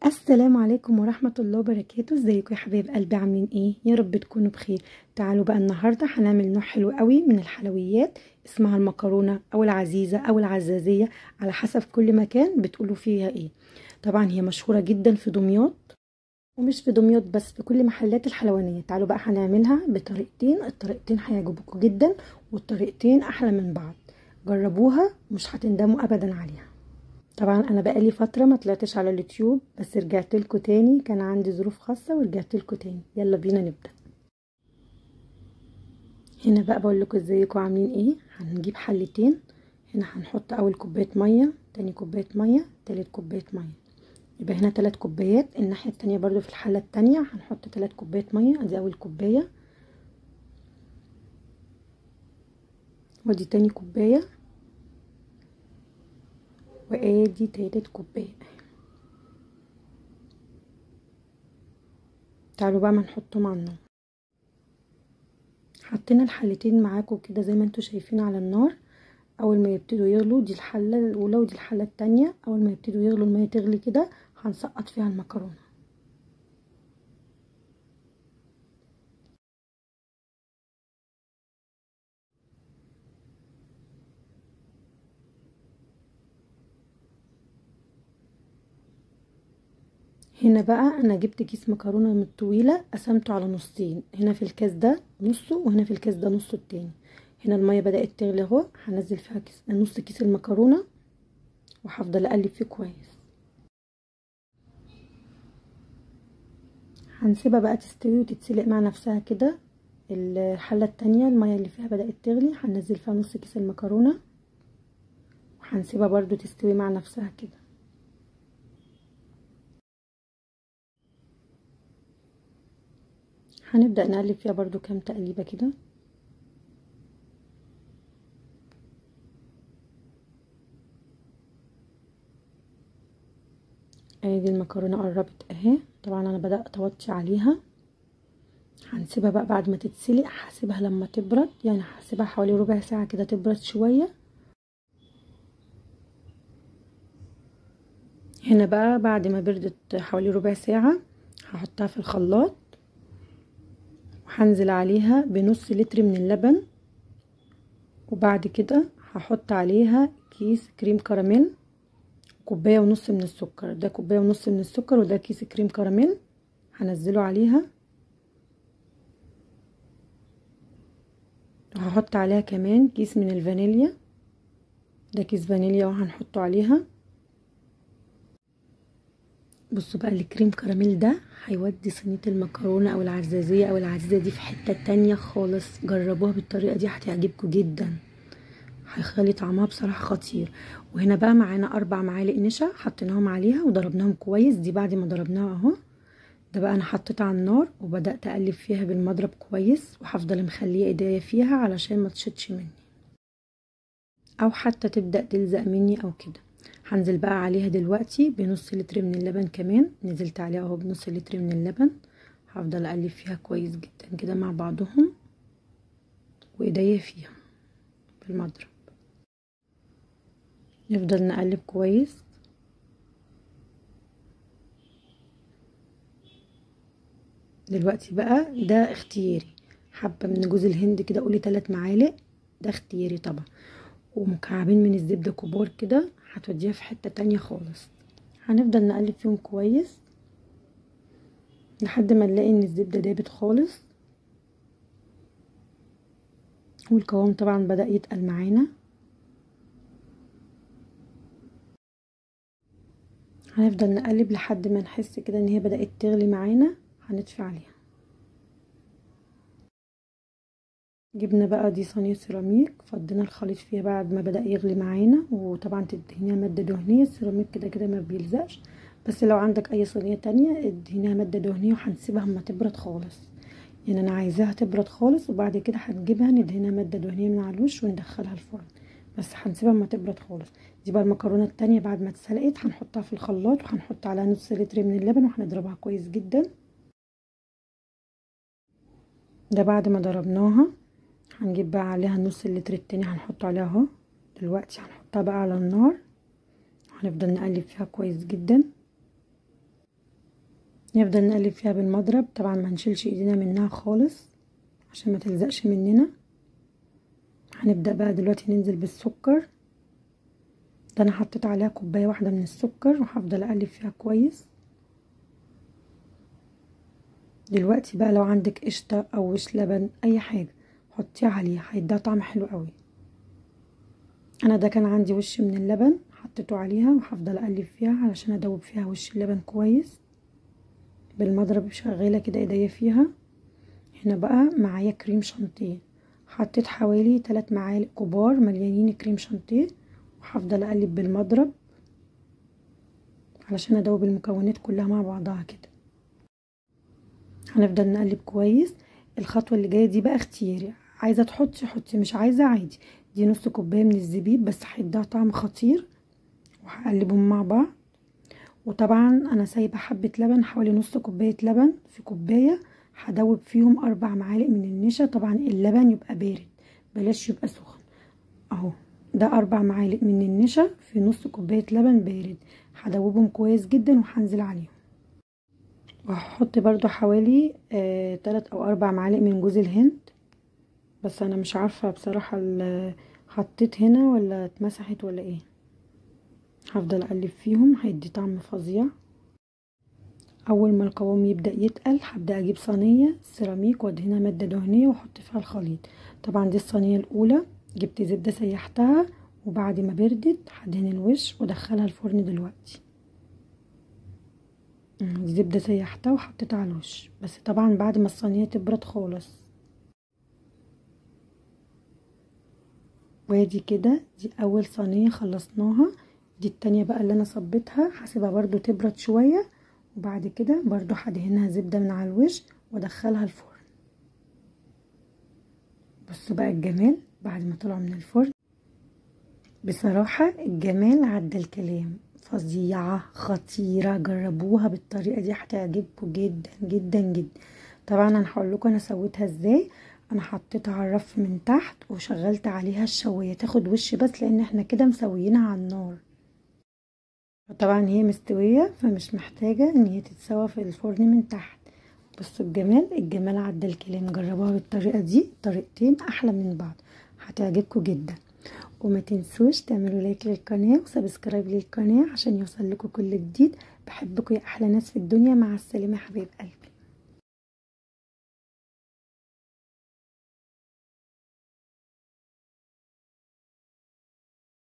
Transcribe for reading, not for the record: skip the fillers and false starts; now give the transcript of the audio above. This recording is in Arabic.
السلام عليكم ورحمة الله وبركاته. ازيكم يا حبايب قلبي؟ عاملين ايه؟ يا رب تكونوا بخير. تعالوا بقى النهاردة هنعمل نوع حلو قوي من الحلويات، اسمها المكرونة او العزيزة او العزازية على حسب كل مكان بتقولوا فيها ايه. طبعا هي مشهورة جدا في دمياط، ومش في دمياط بس، في كل محلات الحلوانية. تعالوا بقى هنعملها بطريقتين، الطريقتين هيعجبوكوا جدا والطريقتين احلى من بعض. جربوها مش هتندموا ابدا عليها. طبعا انا بقالي فتره ما طلعتش على اليوتيوب، بس رجعت لكم تاني، كان عندي ظروف خاصه ورجعت لكم تاني. يلا بينا نبدا. هنا بقى بقول لكم ازيكم عاملين ايه. هنجيب حلتين. هنا هنحط اول كوبايه ميه، تاني كوبايه ميه، تالت كوبايه ميه، يبقى هنا 3 كوبايات. الناحيه التانية برضو في الحله التانية هنحط 3 كوبايات ميه. ادي اول كوبايه، ودي تاني كوبايه، وادي تالت كوبايه. تعالوا بقى ما نحطهم على النار. حطينا الحلتين معاكم كده زي ما انتوا شايفين على النار. اول ما يبتدوا يغلوا، دي الحله الاولى ودي الحله التانية، اول ما يبتدوا يغلوا الميه تغلي كده هنسقط فيها المكرونه. هنا بقى انا جبت كيس مكرونه من الطويله، قسمته على نصين، هنا في الكاس ده نصه وهنا في الكاس ده نصه التاني. هنا الميه بدات تغلي اهو، هنزل فيها نص كيس المكرونه وهفضل اقلب فيه كويس. هنسيبها بقى تستوي وتتسلق مع نفسها كده. الحله التانية الميه اللي فيها بدات تغلي، هننزل فيها نص كيس المكرونه وهنسيبها برضو تستوي مع نفسها كده. هنبدأ نقلب فيها برضو كام تقليبة كده. ادي المكرونة قربت اهي. طبعا انا بدأت اوطي عليها. هنسيبها بقى بعد ما تتسلق، هسيبها لما تبرد، يعني هسيبها حوالي ربع ساعة كده تبرد شوية. هنا بقى بعد ما بردت حوالي ربع ساعة هحطها في الخلاط، وهنزل عليها بنص لتر من اللبن، وبعد كده هحط عليها كيس كريم كراميل، كوباية ونص من السكر. ده كوباية ونص من السكر وده كيس كريم كراميل هنزله عليها. وهحط عليها كمان كيس من الفانيليا، ده كيس فانيليا وهنحطه عليها. بصوا بقى الكريم كراميل ده هيودي صينية المكرونة او العزازية او العزيزة دي في حتة تانية خالص. جربوها بالطريقة دي هتعجبكم جدا، هيخلي طعمها بصراحة خطير. وهنا بقى معانا 4 معالق نشا حطيناهم عليها وضربناهم كويس. دي بعد ما ضربناها اهو. ده بقى انا حطيتها على النار وبدأت اقلب فيها بالمضرب كويس، وهفضل مخليه ايديا فيها علشان ما تشطش مني او حتى تبدأ تلزق مني او كده. هنزل بقى عليها دلوقتي بنص لتر من اللبن كمان. نزلت عليها اهو بنص لتر من اللبن. هفضل اقلب فيها كويس جدا كده مع بعضهم وايديا فيها بالمضرب. نفضل نقلب كويس. دلوقتي بقى ده اختياري، حبة من جوز الهند كده، قولي 3 معالق، ده اختياري طبعا، ومكعبين من الزبدة كبار كده هتوديها في حتة تانية خالص. هنفضل نقلب فيهم كويس لحد ما نلاقي ان الزبدة دابت خالص، والقوام طبعا بدأ يتقل معانا. هنفضل نقلب لحد ما نحس كده ان هي بدأت تغلي معانا، هنطفي عليها. جبنا بقى دي صينية سيراميك، فضينا الخليط فيها بعد ما بدأ يغلي معانا، وطبعا تدهنيها مادة دهنية. السيراميك كده كده ما بيلزقش، بس لو عندك اي صينية تانية ادهنيها مادة دهنية، وهنسيبها اما تبرد خالص. يعني انا عايزاها تبرد خالص، وبعد كده هنجيبها ندهنها مادة دهنية من على الوش وندخلها الفرن، بس هنسيبها اما تبرد خالص. دي بقى المكرونة التانية بعد ما اتسلقت هنحطها في الخلاط، وهنحط عليها نص لتر من اللبن وهنضربها كويس جدا. ده بعد ما ضربناها هنجيب بقى عليها نص اللتر التاني هنحطه عليها اهو. دلوقتي هنحطها بقى على النار، هنفضل نقلب فيها كويس جدا. نفضل نقلب فيها بالمضرب، طبعا ما نشيلش ايدينا منها خالص عشان ما تلزقش مننا. هنبدأ بقى دلوقتي ننزل بالسكر ده، انا حطيت عليها كوباية واحدة من السكر وهفضل اقلب فيها كويس. دلوقتي بقى لو عندك قشطة او وش لبن اي حاجة حطيها عليها، هيديها طعم حلو قوي. انا ده كان عندي وش من اللبن حطيته عليها وهفضل اقلب فيها علشان ادوب فيها وش اللبن كويس بالمضرب، شغالة كده ايديا فيها. هنا بقى معايا كريم شانتيه، حطيت حوالي 3 معالق كبار مليانين كريم شانتيه، وهفضل اقلب بالمضرب علشان ادوب المكونات كلها مع بعضها كده. هنفضل نقلب كويس. الخطوه اللي جايه دي بقى اختياري، عايزه تحطي حطي، مش عايزه عادي. دي نص كوبايه من الزبيب بس هيديها طعم خطير، وهقلبهم مع بعض. وطبعا انا سايبه حبه لبن، حوالي نص كوبايه لبن في كوبايه، هدوب فيهم 4 معالق من النشا. طبعا اللبن يبقى بارد بلاش يبقى سخن اهو. ده 4 معالق من النشا في نص كوبايه لبن بارد، هدوبهم كويس جدا وهنزل عليهم. وهحط برضو حوالي 3 أو 4 معالق من جوز الهند، بس انا مش عارفه بصراحه حطيت هنا ولا اتمسحت ولا ايه. هفضل اقلب فيهم، هيدي طعم فظيع. اول ما القوام يبدا يتقل هبدا اجيب صينيه سيراميك وادهنها ماده دهنيه واحط فيها الخليط. طبعا دي الصينيه الاولى، جبت زبده سيحتها وبعد ما بردت هدهن الوش وادخلها الفرن دلوقتي. الزبده سيحتها وحطيتها على الوش، بس طبعا بعد ما الصينيه تبرد خالص. وادي كده دي اول صينيه خلصناها. دي التانية بقى اللي انا صبيتها، هسيبها برضو تبرد شويه، وبعد كده برضو هدهنها زبده من على الوش وادخلها الفرن. بصوا بقى الجمال بعد ما طلعوا من الفرن، بصراحه الجمال عدى الكلام، فظيعه خطيره. جربوها بالطريقه دي هتعجبكم جدا جدا جدا. طبعا انا هقول لكم انا سويتها ازاي. انا حطيتها على الرف من تحت وشغلت عليها الشوايه تاخد وش بس، لان احنا كده مسويينها على النار. طبعا هي مستويه فمش محتاجه ان هي تتسوى في الفرن من تحت. بصوا الجمال، الجمال عدى الكلام. جربوها بالطريقه دي، طريقتين احلى من بعض، هتعجبكم جدا. وما تنسوش تعملوا لايك للقناه وسبسكرايب للقناه عشان يوصل لكم كل جديد. بحبكم يا احلى ناس في الدنيا. مع السلامه يا حبايب قلبي.